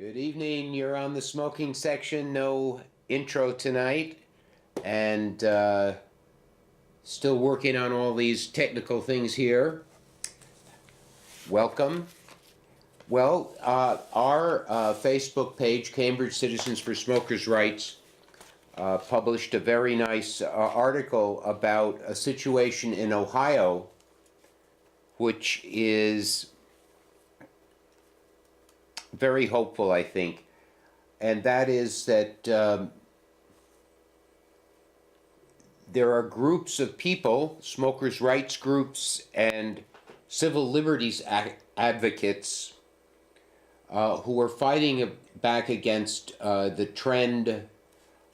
Good evening. You're on the smoking section. No intro tonight. And still working on all these technical things here. Welcome. Well, our Facebook page, Cambridge Citizens for Smokers' Rights, published a very nice article about a situation in Ohio, which is very hopeful, I think. And that is that there are groups of people, smokers' rights groups and civil liberties advocates, who are fighting back against the trend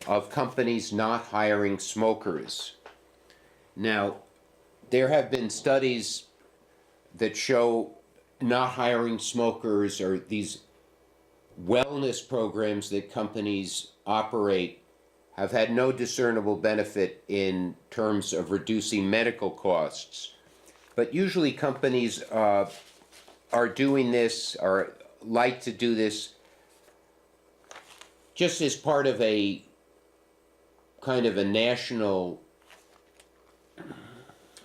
of companies not hiring smokers. Now, there have been studies that show not hiring smokers, or these wellness programs that companies operate, have had no discernible benefit in terms of reducing medical costs. But usually companies are doing this, or like to do this, just as part of a kind of a national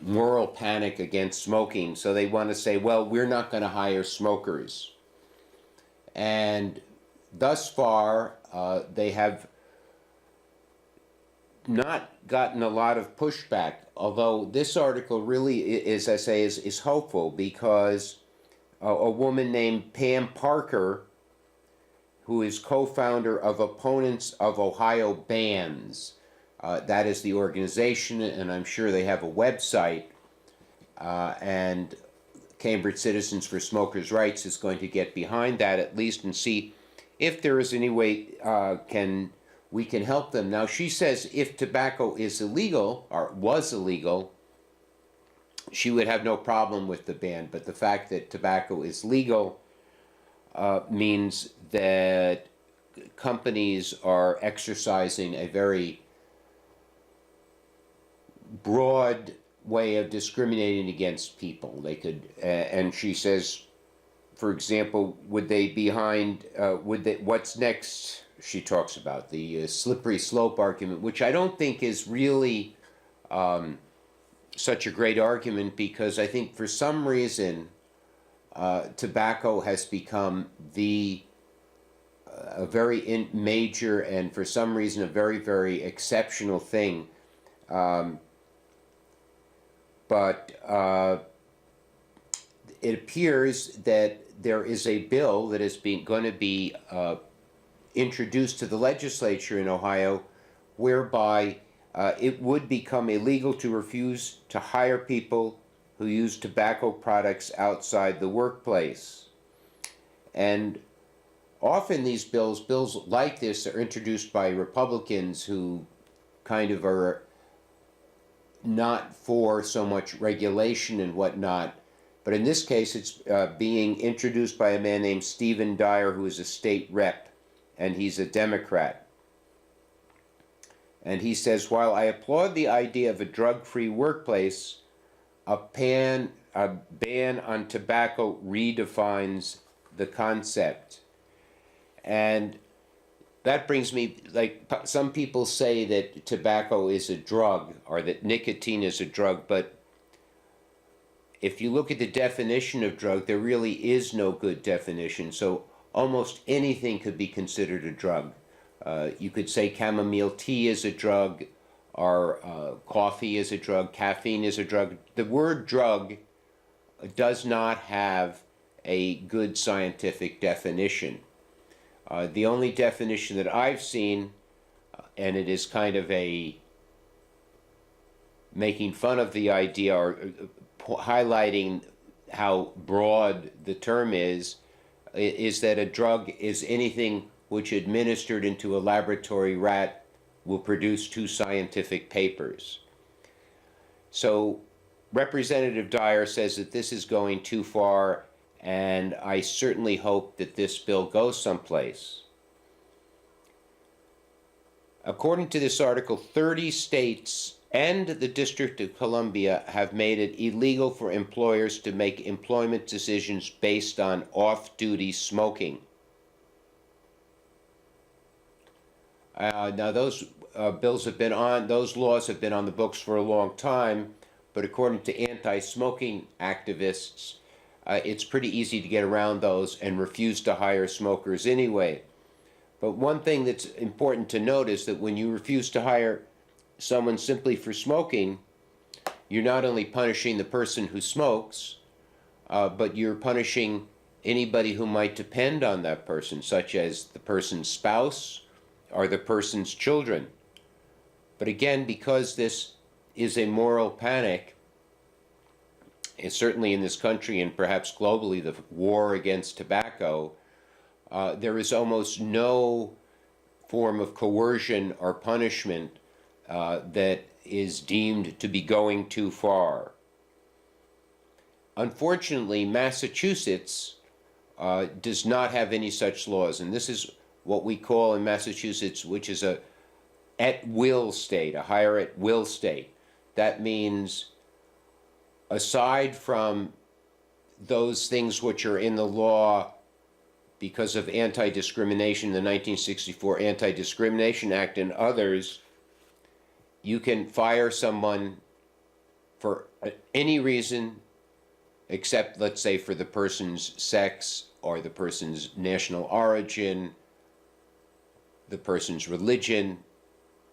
moral panic against smoking. So they want to say, well, we're not going to hire smokers. And thus far, they have not gotten a lot of pushback, although this article really, as I say, is hopeful, because a woman named Pam Parker, who is co-founder of Opponents of Ohio Bans, that is the organization, and I'm sure they have a website, and Cambridge Citizens for Smokers' Rights is going to get behind that at least and see if there is any way we can help them. Now, she says if tobacco is illegal, or was illegal, she would have no problem with the ban, but the fact that tobacco is legal means that companies are exercising a very broad way of discriminating against people. They could, and she says, for example, would they behind, what's next? She talks about the slippery slope argument, which I don't think is really such a great argument, because I think for some reason tobacco has become a very major, and for some reason a very, very exceptional thing. But it appears that there is a bill that is going to be introduced to the legislature in Ohio, whereby it would become illegal to refuse to hire people who use tobacco products outside the workplace. And often these bills like this are introduced by Republicans who kind of are not for so much regulation and whatnot. But in this case, it's being introduced by a man named Stephen Dyer, who is a state rep, and he's a Democrat. And he says, while I applaud the idea of a drug-free workplace, a ban on tobacco redefines the concept. And that brings me, like, some people say that tobacco is a drug, or that nicotine is a drug, but if you look at the definition of drug, there really is no good definition. So almost anything could be considered a drug. You could say chamomile tea is a drug, or coffee is a drug, caffeine is a drug. The word drug does not have a good scientific definition. The only definition that I've seen, and it is kind of a making fun of the idea, or highlighting how broad the term is that a drug is anything which administered into a laboratory rat will produce 2 scientific papers. So Representative Dyer says that this is going too far, and I certainly hope that this bill goes someplace. According to this article, 30 states and the District of Columbia have made it illegal for employers to make employment decisions based on off-duty smoking. Now those those laws have been on the books for a long time, but according to anti-smoking activists, it's pretty easy to get around those and refuse to hire smokers anyway. But one thing that's important to note is that when you refuse to hire someone simply for smoking, you're not only punishing the person who smokes, but you're punishing anybody who might depend on that person, such as the person's spouse or the person's children. But again, because this is a moral panic, and certainly in this country and perhaps globally, the war against tobacco, there is almost no form of coercion or punishment that is deemed to be going too far. Unfortunately, Massachusetts does not have any such laws, and this is what we call in Massachusetts, which is a at-will state, a hire at-will state. That means aside from those things which are in the law because of anti-discrimination, the 1964 Anti-Discrimination Act and others, you can fire someone for any reason except, let's say, for the person's sex or the person's national origin, the person's religion,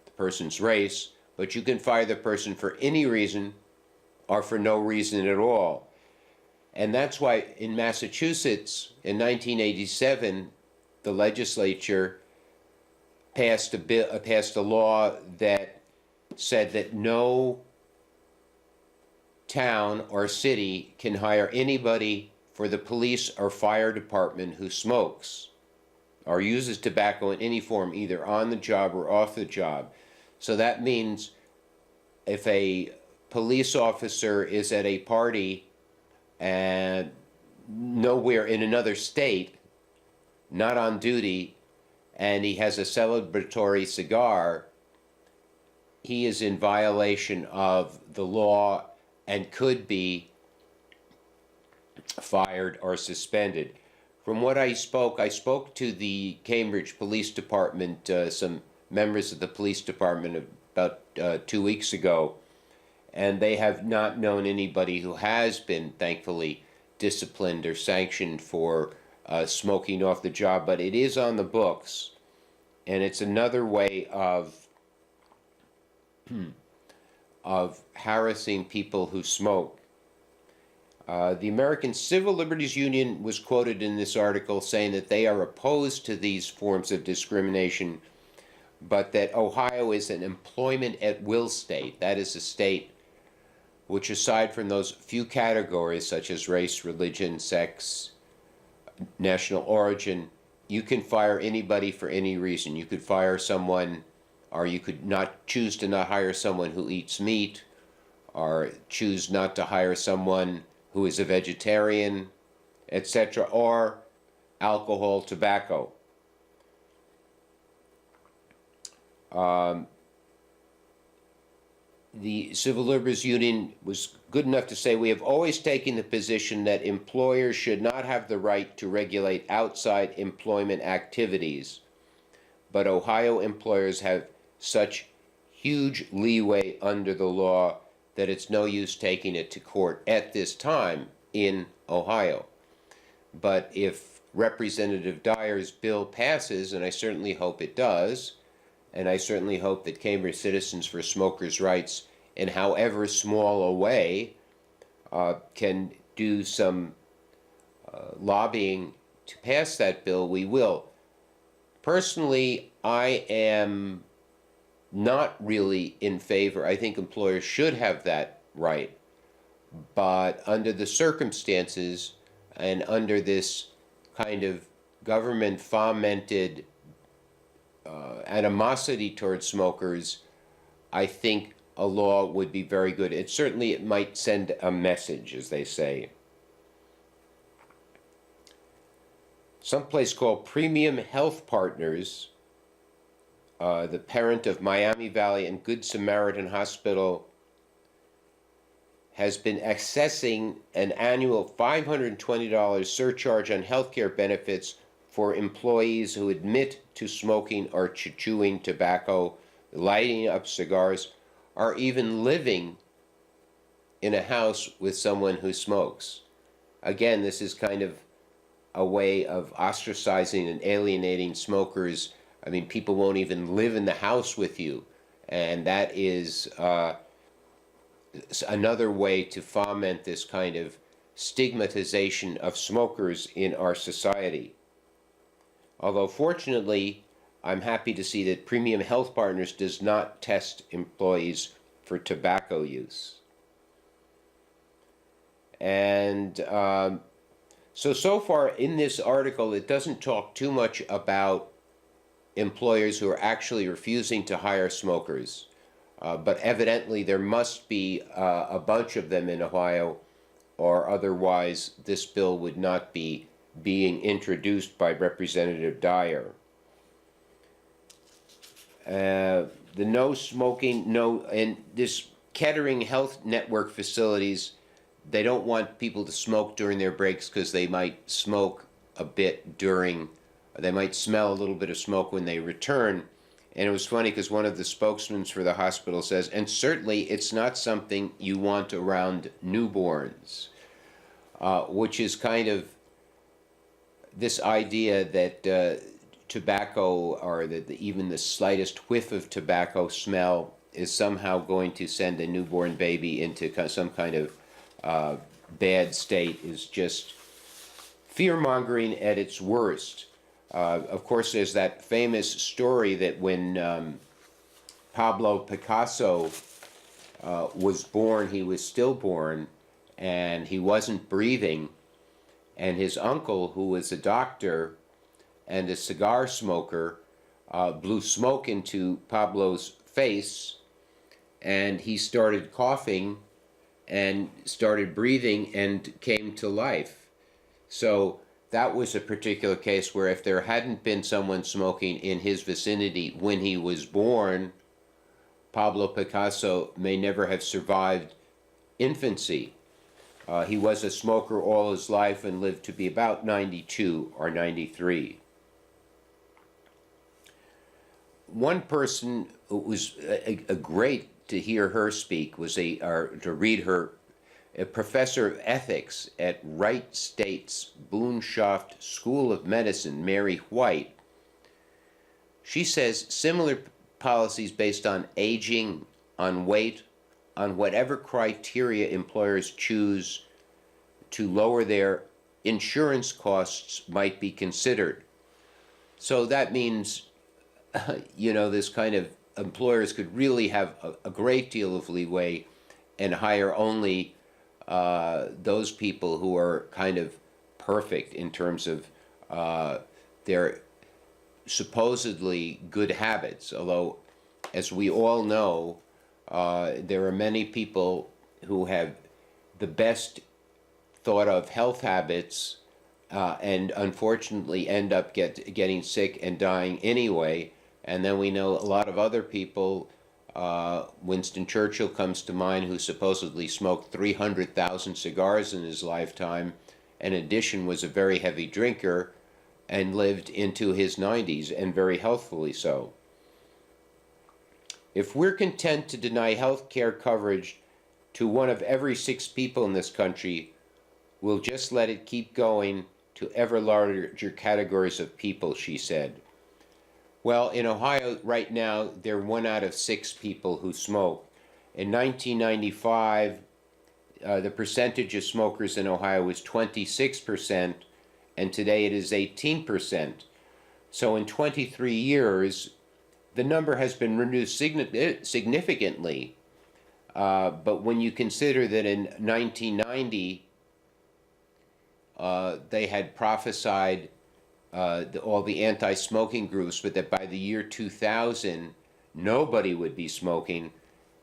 the person's race, but you can fire the person for any reason or for no reason at all. And that's why in Massachusetts in 1987, the legislature passed a law that said that no town or city can hire anybody for the police or fire department who smokes or uses tobacco in any form, either on the job or off the job. So that means if a police officer is at a party and nowhere in another state, not on duty, and he has a celebratory cigar, he is in violation of the law and could be fired or suspended. From what I spoke to the Cambridge Police Department, some members of the police department about 2 weeks ago, and they have not known anybody who has been, thankfully, disciplined or sanctioned for smoking off the job, but it is on the books, and it's another way of harassing people who smoke. The American Civil Liberties Union was quoted in this article saying that they are opposed to these forms of discrimination, but that Ohio is an employment at will state. That is a state which, aside from those few categories such as race, religion, sex, national origin, you can fire anybody for any reason. You could fire someone, or you could not choose to not hire someone who eats meat, or choose not to hire someone who is a vegetarian, etc., or alcohol, tobacco. The Civil Liberties Union was good enough to say, we have always taken the position that employers should not have the right to regulate outside employment activities, but Ohio employers have such huge leeway under the law that it's no use taking it to court at this time in Ohio. But if Representative Dyer's bill passes, and I certainly hope it does, and I certainly hope that Cambridge Citizens for Smokers' Rights, in however small a way, can do some lobbying to pass that bill, we will. Personally, I am not really in favor. I think employers should have that right. But under the circumstances and under this kind of government fomented animosity towards smokers, I think a law would be very good. It might send a message, as they say. Someplace called Premium Health Partners, the parent of Miami Valley and Good Samaritan Hospital, has been assessing an annual $520 surcharge on healthcare benefits for employees who admit to smoking or chewing tobacco, lighting up cigars, or even living in a house with someone who smokes. Again, this is kind of a way of ostracizing and alienating smokers. I mean, people won't even live in the house with you, and that is another way to foment this kind of stigmatization of smokers in our society. Although fortunately, I'm happy to see that Premium Health Partners does not test employees for tobacco use. And so far in this article, it doesn't talk too much about employers who are actually refusing to hire smokers. But evidently there must be a bunch of them in Ohio, or otherwise this bill would not be being introduced by Representative Dyer. The no smoking, and this Kettering Health Network facilities, they don't want people to smoke during their breaks because they might smoke a bit they might smell a little bit of smoke when they return. And it was funny because one of the spokesmen for the hospital says, and certainly it's not something you want around newborns, which is kind of this idea that tobacco, or that even the slightest whiff of tobacco smell is somehow going to send a newborn baby into some kind of bad state, is just fear-mongering at its worst. Of course, there's that famous story that when Pablo Picasso was born, he was stillborn, and he wasn't breathing, and his uncle, who was a doctor and a cigar smoker, blew smoke into Pablo's face, and he started coughing and started breathing and came to life. So that was a particular case where if there hadn't been someone smoking in his vicinity when he was born, Pablo Picasso may never have survived infancy. He was a smoker all his life and lived to be about 92 or 93. One person who was a great to hear her speak was to read her, a professor of ethics at Wright State's Boonshoft School of Medicine, Mary White. She says similar policies based on aging, on weight, on whatever criteria employers choose to lower their insurance costs might be considered. So that means, this kind of employers could really have a great deal of leeway and hire only those people who are kind of perfect in terms of their supposedly good habits. Although, as we all know, there are many people who have the best thought of health habits and unfortunately end up getting sick and dying anyway. And then we know a lot of other people, Winston Churchill comes to mind, who supposedly smoked 300,000 cigars in his lifetime, in addition was a very heavy drinker, and lived into his 90s, and very healthfully so. If we're content to deny health care coverage to one of every 6 people in this country, we'll just let it keep going to ever larger categories of people, she said. Well, in Ohio right now, there are 1 out of 6 people who smoke. In 1995, the percentage of smokers in Ohio was 26%, and today it is 18%. So in 23 years, the number has been reduced significantly. But when you consider that in 1990, they had prophesied all the anti-smoking groups, but that by the year 2000, nobody would be smoking.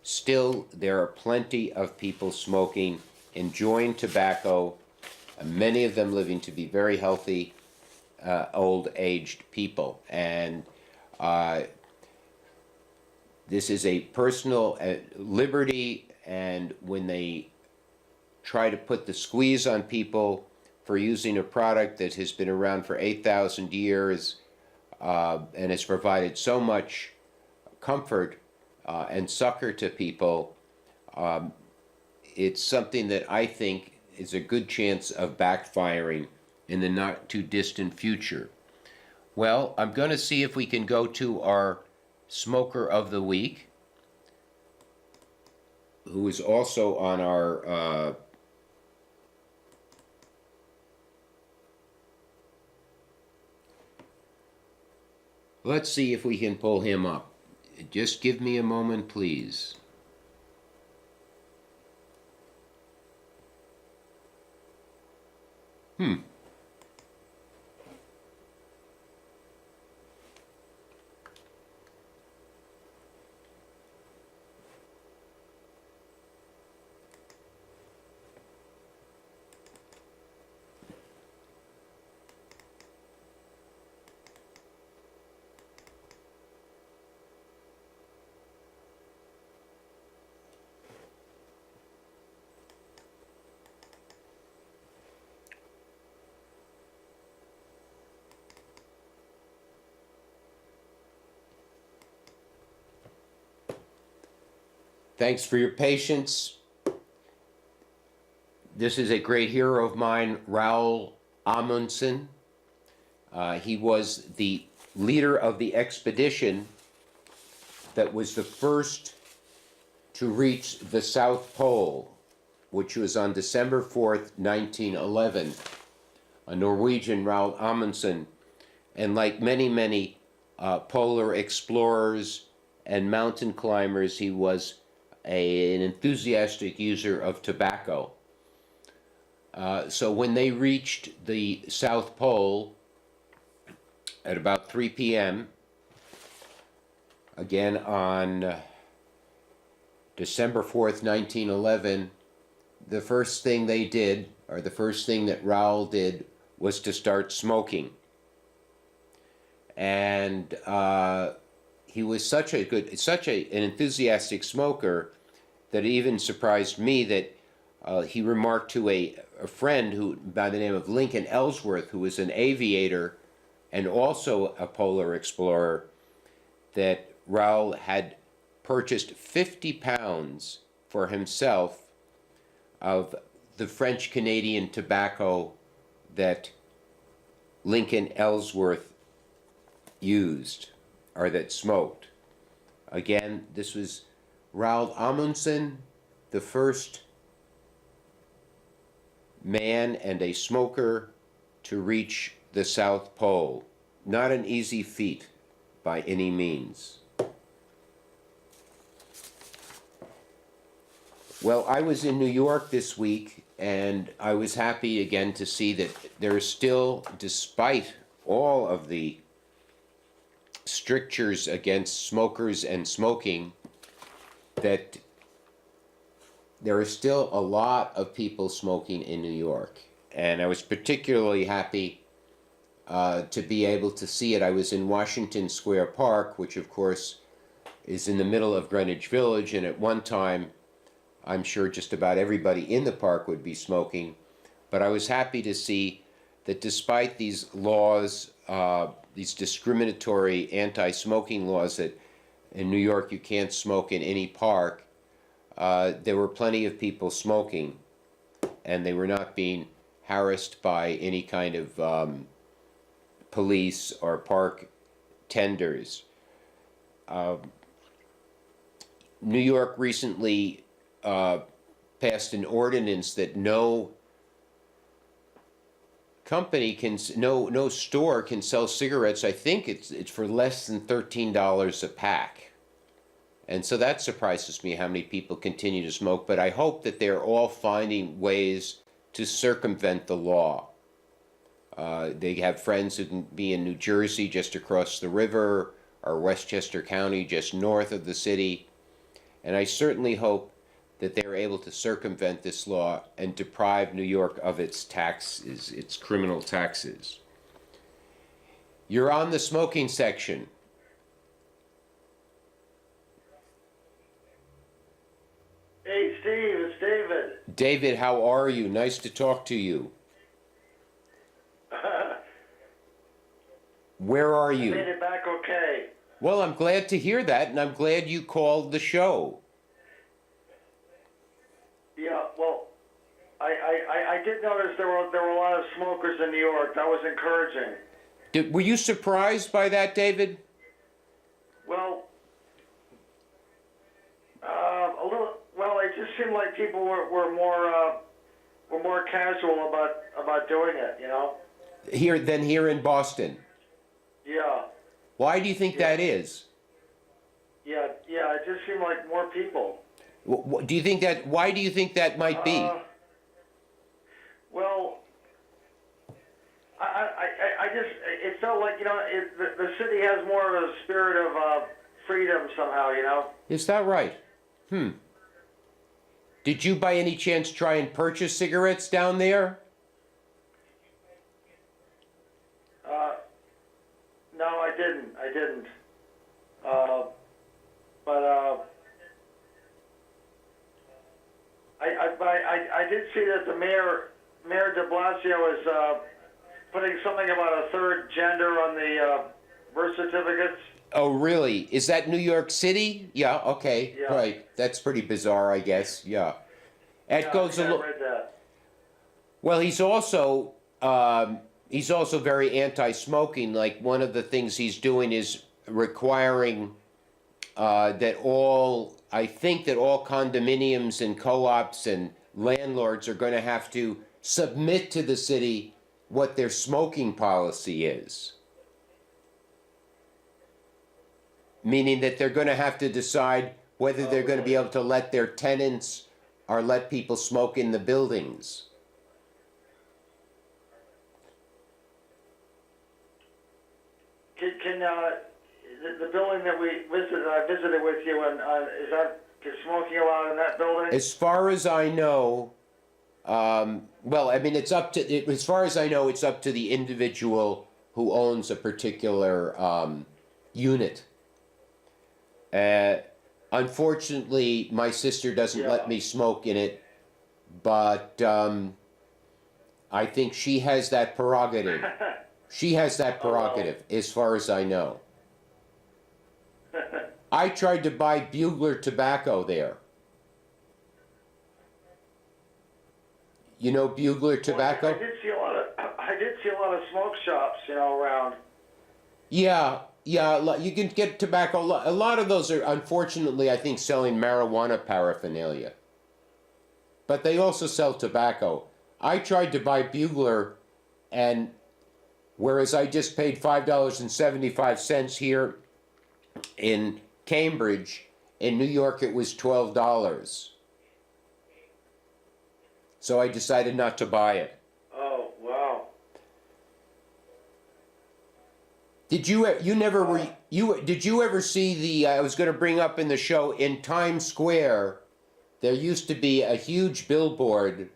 Still, there are plenty of people smoking, enjoying tobacco, and many of them living to be very healthy, old-aged people. And this is a personal liberty, and when they try to put the squeeze on people for using a product that has been around for 8,000 years and has provided so much comfort and succor to people. It's something that I think is a good chance of backfiring in the not too distant future. Well, I'm going to see if we can go to our smoker of the week, who is also on our let's see if we can pull him up. Just give me a moment, please. Thanks for your patience. This is a great hero of mine, Roald Amundsen. He was the leader of the expedition that was the first to reach the South Pole, which was on December 4th, 1911. A Norwegian, Roald Amundsen, and like many, many polar explorers and mountain climbers, he was an enthusiastic user of tobacco. So when they reached the South Pole at about 3 p.m., again on December 4th, 1911, the first thing they did, or the first thing that Raoul did, was to start smoking. And he was such an enthusiastic smoker that it even surprised me that he remarked to a friend who, by the name of Lincoln Ellsworth, who was an aviator and also a polar explorer, that Raoul had purchased 50 pounds for himself of the French-Canadian tobacco that Lincoln Ellsworth used, or that smoked. Again, this was Roald Amundsen, the first man and a smoker to reach the South Pole. Not an easy feat by any means. Well, I was in New York this week, and I was happy again to see that there is still, despite all of the strictures against smokers and smoking, that there are still a lot of people smoking in New York. And I was particularly happy to be able to see it. I was in Washington Square Park, which of course is in the middle of Greenwich Village, and at one time I'm sure just about everybody in the park would be smoking. But I was happy to see that despite these laws, these discriminatory anti-smoking laws that in New York you can't smoke in any park, there were plenty of people smoking, and they were not being harassed by any kind of police or park tenders. New York recently passed an ordinance that no company can, no store can sell cigarettes. I think it's for less than $13 a pack. And so that surprises me how many people continue to smoke, but I hope that they're all finding ways to circumvent the law. They have friends who can be in New Jersey just across the river, or Westchester County just north of the city. And I certainly hope that they're able to circumvent this law and deprive New York of its taxes, its criminal taxes. You're on the smoking section. Hey, Steve, it's David. David, how are you? Nice to talk to you. Where are I you? made it back okay. Well, I'm glad to hear that, and I'm glad you called the show. Yeah, well, I did notice there were a lot of smokers in New York. That was encouraging. Were you surprised by that, David? Well, a little. Well, it just seemed like people were more casual about doing it. You know. Here in Boston. Yeah. Why do you think Yeah. that is? Yeah. Yeah. It just seemed like more people. Do you think that? Why do you think that might be? Well, I just it felt like the city has more of a spirit of freedom somehow. You know. Is that right? Did you by any chance try and purchase cigarettes down there? No, I didn't. But I did see that the Mayor de Blasio is putting something about a third gender on the birth certificates. Oh, really? Is that New York City? Yeah, okay, Yeah. right. That's pretty bizarre, I guess. Yeah. That Yeah, goes I a think I little. read that. Well, he's also very anti-smoking. Like one of the things he's doing is requiring I think that all condominiums and co-ops and landlords are going to have to submit to the city what their smoking policy is. Meaning that they're going to have to decide whether they're going to be able to let their tenants or let people smoke in the buildings. Can the building that I visited with you, and is smoking allowed in that building? As far as I know, well, I mean, as far as I know, it's up to the individual who owns a particular unit. Unfortunately, my sister doesn't let me smoke in it, but I think she has that prerogative. She has that prerogative, as far as I know. I tried to buy Bugler tobacco there. You know Bugler tobacco? I did see a lot of smoke shops, around. Yeah, you can get tobacco. A lot of those are, unfortunately, I think, selling marijuana paraphernalia. But they also sell tobacco. I tried to buy Bugler, and whereas I just paid $5.75 here in Cambridge, in New York it was $12. So I decided not to buy it. Oh, wow. Did you ever see I was going to bring up in the show, in Times Square, there used to be a huge billboard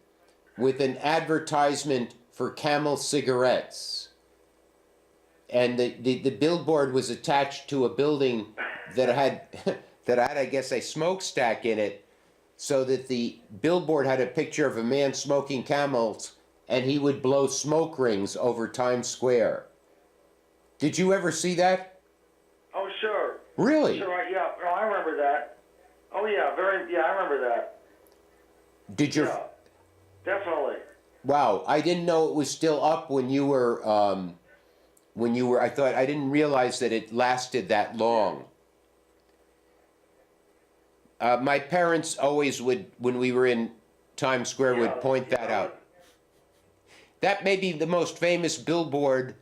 with an advertisement for Camel cigarettes. And the billboard was attached to a building that had, I guess, a smokestack in it, so that the billboard had a picture of a man smoking Camels, and he would blow smoke rings over Times Square. Did you ever see that? Oh, sure. Really? Sure, yeah. No, I remember that. Oh, yeah, I remember that. Did you? Yeah, definitely. Wow, I didn't know it was still up when you were, I didn't realize that it lasted that long. My parents always would, when we were in Times Square, would point that out. That may be the most famous billboard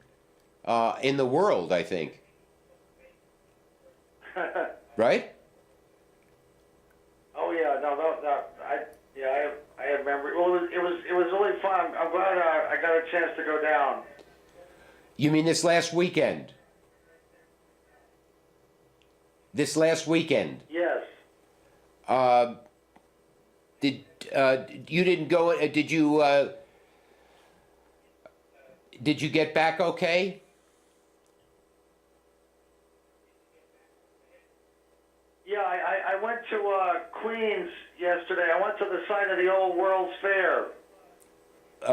in the world, I think. Right? Oh yeah, I remember. Well, it was really fun. I'm glad I got a chance to go down. You mean this last weekend? This last weekend? Yes. You didn't go? Did you get back okay? Yeah, I went to Queens yesterday. I went to the site of the old World's Fair.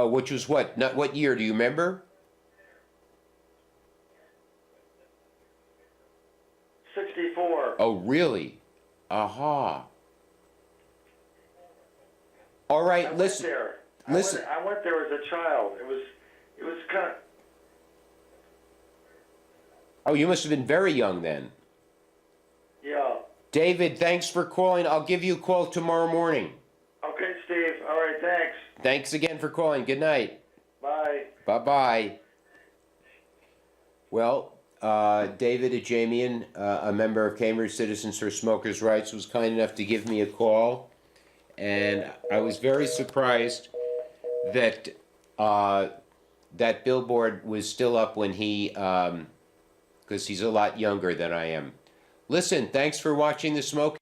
Which was what? Not what year? Do you remember? 64. Oh, really? Aha. All I right, went listen. there. Listen. I went there as a child. It was kind of. Oh, you must have been very young then. Yeah. David, thanks for calling. I'll give you a call tomorrow morning. Okay, Steve. All right, thanks. Thanks again for calling. Good night. Bye. Bye-bye. Well, David Ajamian, a member of Cambridge Citizens for Smokers' Rights, was kind enough to give me a call. And I was very surprised that that billboard was still up when he, because he's a lot younger than I am. Listen, thanks for watching The Smoke.